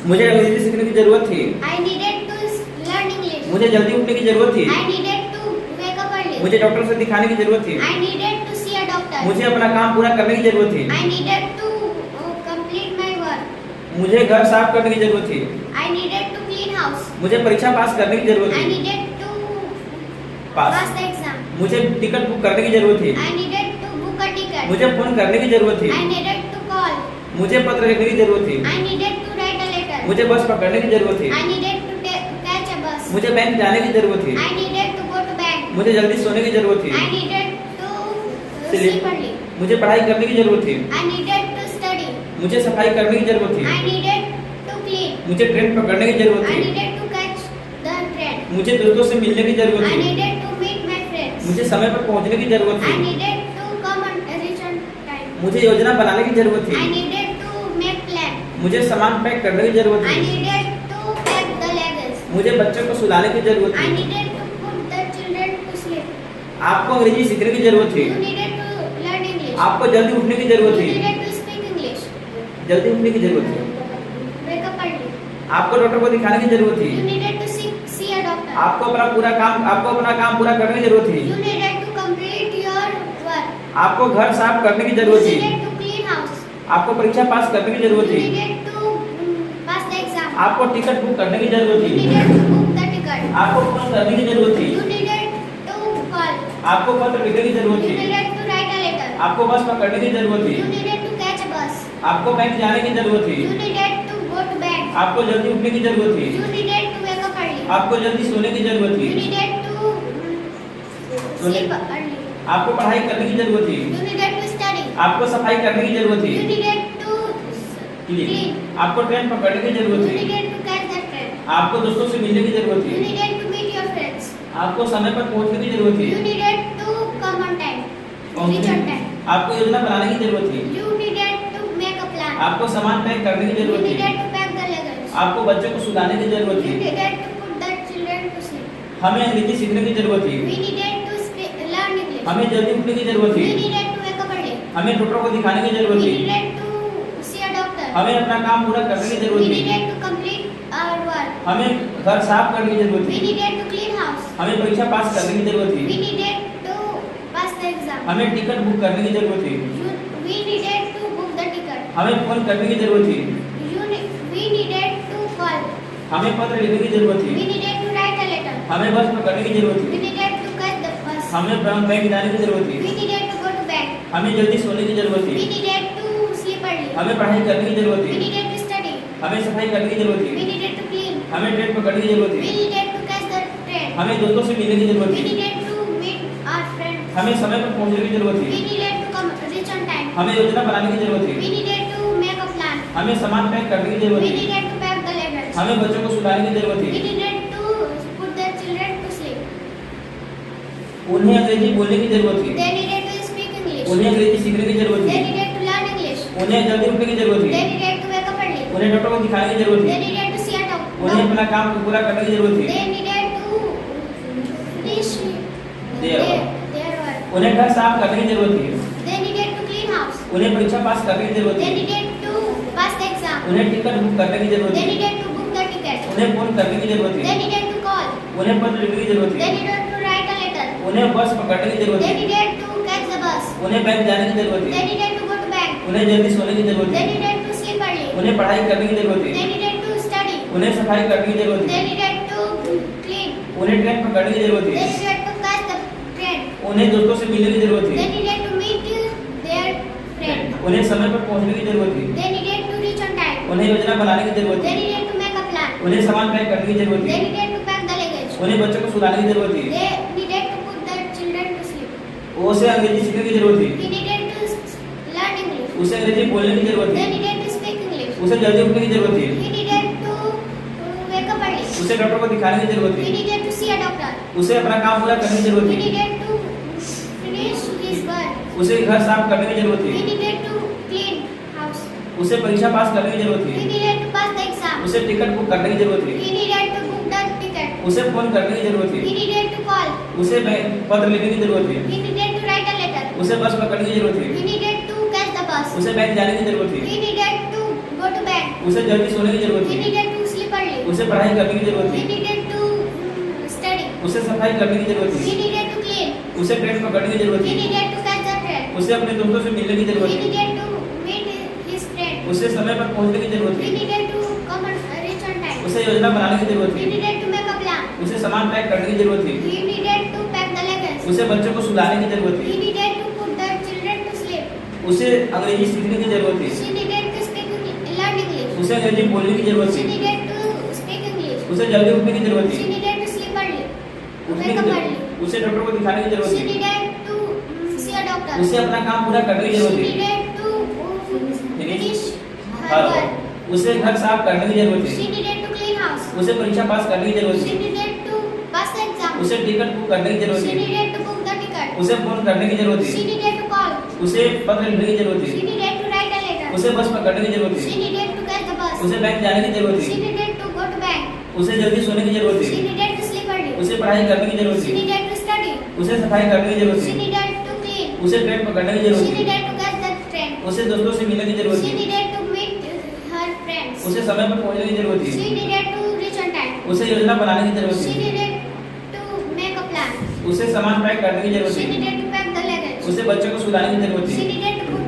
मुझे अंग्रेजी सीखने की जरूरत थी। I needed to learn English. मुझे जल्दी उठने की जरूरत थी। I needed to wake up early. मुझे डॉक्टर से दिखाने की जरूरत थी। I needed to see a doctor. मुझे अपना काम पूरा करने की जरूरत थी। I needed to complete my work. मुझे घर साफ करने की जरूरत थी। I needed to clean house. मुझे परीक्षा पास करने की जरूरत I थी। needed to pass. pass the exam. मुझे टिकट बुक करने की जरूरत थी। I needed to book a ticket. मुझे फोन करने की जरूरत थी। I needed to call. मुझे पत्र लिखने की जरूरत थी। I needed to write a letter. मुझे बस पकड़ने की जरूरत थी। I needed to catch a bus. मुझे बैंक जाने की जरूरत थी। I needed to go to bank. मुझे जल्दी सोने की जरूरत थी। I needed to Sleep. sleep early. मुझे पढ़ाई करने की जरूरत थी। I needed to study. मुझे सफाई करने की जरूरत I थी। needed to clean. मुझे ट्रेन पकड़ने की जरूरत I थी। needed to catch the train. मुझे दोस्तों से मिलने की जरूरत I थी। needed to meet my friends. मुझे समय पर पहुंचने की जरूरत I थी। needed to come and reach on time. मुझे योजना बनाने की जरूरत I थी। needed to make plan. मुझे सामान पैक करने की जरूरत I थी। needed to pack the luggage. मुझे बच्चों को सुलाने की जरूरत I थी। needed to put the children to sleep. आपको अंग्रेजी सीखने की जरूरत थी। You needed to learn English. आपको जल्दी उठने की You जरूरत थी। needed to speak English. जल्दी उठने की जरूरत थी। Wake up early. आपको डॉक्टर को दिखाने की जरूरत You थी। needed to see a doctor. आपको अपना काम पूरा करने की जरूरत You थी। needed to complete your work. आपको घर साफ करने की You जरूरत थी। needed to clean house. आपको परीक्षा पास करने की You जरूरत थी। needed to pass the exam. आपको टिकट बुक करने की जरूरत You थी। needed to book the ticket. आपको फोन करने की जरूरत थी। You needed to call. आपको पत्र लिखने की You जरूरत थी। needed to write a letter. आपको बस पकड़ने की जरूरत You थी। needed to catch a bus. आपको बैंक जाने की जरूरत You थी। needed to go to bank. आपको जल्दी उठने की जरूरत थी। You needed to wake up early. आपको जल्दी सोने की जरूरत You थी। needed to sleep early. आपको पढ़ाई करने की जरूरत थी। You needed to study. आपको सफाई करने की जरूरत You थी। needed to clean. आपको ट्रेन पकड़ने की You जरूरत थी। needed to catch the train. आपको दोस्तों से मिलने की जरूरत You थी। needed to meet your friends. आपको समय पर पहुंचने की जरूरत You थी। needed to come on time. Reach on time. आपको योजना बनाने की जरूरत थी। You needed to make a plan. आपको सामान पैक करने की You जरूरत needed थी। to pack the luggage. आपको बच्चों को सुलाने की जरूरत You थी। needed to put the children to sleep. हमें अंग्रेजी सीखने की जरूरत We थी। needed to learn English. हमें जल्दी उठने की जरूरत We थी। needed to wake up early. हमें डॉक्टर को दिखाने की We जरूरत थी। needed to see a doctor. हमें अपना काम पूरा करने की We जरूरत थी। needed to complete our work. हमें घर साफ करने की जरूरत We थी। needed to clean house. हमें परीक्षा पास करने की जरूरत We थी। needed to pass the exam. हमें टिकट बुक करने की जरूरत थी। We needed to book the ticket. हमें फोन करने की जरूरत थी। We needed to call. हमें पत्र लिखने की जरूरत We थी। needed to write a letter. हमें बस पकड़ने की जरूरत We थी। needed to catch the bus. हमें बैंक जाने की जरूरत We थी। needed to go to bank. हमें जल्दी सोने की जरूरत We थी। needed to sleep early. हमें पढ़ाई करने की जरूरत We थी। needed to study. हमें सफाई करने की जरूरत We थी। needed to clean. हमें ट्रेन पकड़ने की जरूरत We थी। needed to catch the train. हमें दोस्तों से मिलने की जरूरत We थी। needed to meet our friends. हमें समय पर पहुंचने की जरूरत We थी। needed to come reach on time. हमें योजना बनाने की जरूरत We थी। needed to make a plan. हमें सामान पैक करने की जरूरत We थी। needed to pack the luggage. हमें बच्चों को सुलाने की जरूरत We थी। needed to put the children to sleep. उन्हें अंग्रेजी बोलने की जरूरत थी। They needed to speak English. उन्हें अंग्रेजी सीखने की जरूरत They थी। needed to learn English. उन्हें जल्दी उठने की जरूरत They थी। needed to wake up early. उन्हें डॉक्टर को दिखाने की जरूरत They थी। needed to see a doctor. उन्हें अपना काम पूरा करने की जरूरत थी। They needed to finish Their their work. उन्हें घर साफ करने की जरूरत थी। They needed to clean house. उन्हें परीक्षा पास करने की जरूरत They थी। needed to pass the exam. उन्हें टिकट बुक करने की जरूरत They थी। needed to book the ticket. उन्हें फोन करने की जरूरत They थी। needed to call. उन्हें पत्र लिखने की जरूरत They थी। needed to write a letter. उन्हें बस पकड़ने की जरूरत They थी। needed to catch the bus. उन्हें बैंक जाने की जरूरत They थी। needed to go to bank. उन्हें जल्दी सोने की जरूरत They थी। needed to sleep early. उन्हें पढ़ाई करने की जरूरत They थी। needed to study. उन्हें सफाई करने की जरूरत They थी। needed to clean. उन्हें ट्रेन पकड़ने की जरूरत They थी। needed to catch the train. उन्हें दोस्तों से मिलने की जरूरत They थी। needed to meet their friend. उन्हें समय पर पहुंचने की जरूरत थी। They needed to reach on time. उन्हें योजना बनाने की जरूरत They थी। needed to make a plan. उन्हें सामान पैक करने की जरूरत They थी। needed to pack the luggage. उन्हें बच्चों को सुलाने की जरूरत थी। They needed to put the children to sleep. उसे अंग्रेजी सीखने की जरूरत थी। He needed to learn English. उसे अंग्रेजी बोलने की जरूरत They थी। needed to speak English. उसे जल्दी उठने की जरूरत थी। He needed to wake up early. उसे डॉक्टर को दिखाने की जरूरत He थी। needed to see a doctor. उसे अपना काम पूरा करने की जरूरत He थी। needed to finish his work. उसे घर साफ करने की जरूरत He थी। needed to clean house. उसे परीक्षा पास करने की जरूरत He थी। needed to pass the exam. उसे टिकट बुक करने की जरूरत थी। He needed to book the ticket. उसे फोन करने की जरूरत He थी। needed to call. उसे पत्र लिखने की जरूरत थी। He needed to write a letter. उसे बस पकड़ने की जरूरत He थी। needed to catch the bus. उसे बैंक जाने की जरूरत थी। He needed to go to bed. उसे जल्दी सोने की जरूरत He थी। needed to sleep early. उसे पढ़ाई करने की जरूरत He थी। needed to study. उसे सफाई करने की जरूरत He थी। needed to clean. उसे ट्रेन पकड़ने की जरूरत He थी। needed to catch the train. उसे अपने दोस्तों से मिलने की He जरूरत थी। needed to meet his friend. उसे समय पर पहुंचने की जरूरत He थी। needed to come and reach on time. उसे योजना बनाने की जरूरत He थी। needed to make a plan. उसे सामान पैक करने की जरूरत थी। He needed to pack the luggage. उसे बच्चों को सुलाने की जरूरत He थी। needed to put the children to sleep. उसे अंग्रेजी सीखने की जरूरत थी। She needed to learn English. उसे अंग्रेजी बोलने की जरूरत She थी। needed to speak English. उसे जल्दी उठने की जरूरत She थी। needed to sleep early. उठने Wake की up early. उसे डॉक्टर को दिखाने की जरूरत She थी। needed to see a doctor. उसे अपना काम पूरा करने की She जरूरत थी। needed to finish her और work. उसे घर साफ करने की जरूरत She थी। needed to clean house. उसे परीक्षा पास करने की जरूरत She थी। needed to pass the exam. उसे टिकट बुक करने की जरूरत She थी। needed to book the ticket. उसे फोन करने की जरूरत She थी। needed to call. उसे पत्र लिखने की जरूरत She थी। needed to write a letter. उसे बस पकड़ने की जरूरत She थी। needed to catch the bus. उसे बैंक जाने की जरूरत She थी। needed to go to bank. उसे जल्दी सोने की जरूरत She थी। needed to sleep early. उसे पढ़ाई करने की जरूरत She थी। needed to study. उसे सफाई करने की जरूरत She थी। needed to clean. उसे ट्रेन पकड़ने की She जरूरत थी। needed to catch the train. उसे दोस्तों से मिलने की जरूरत She थी। needed to meet her friends. उसे समय पर पहुंचने की जरूरत She थी। needed to reach on time. उसे योजना बनाने की जरूरत She थी। needed to make a plan. उसे सामान पैक करने की जरूरत She थी। needed to pack the luggage. उसे बच्चों को सुलाने की जरूरत She थी। needed to put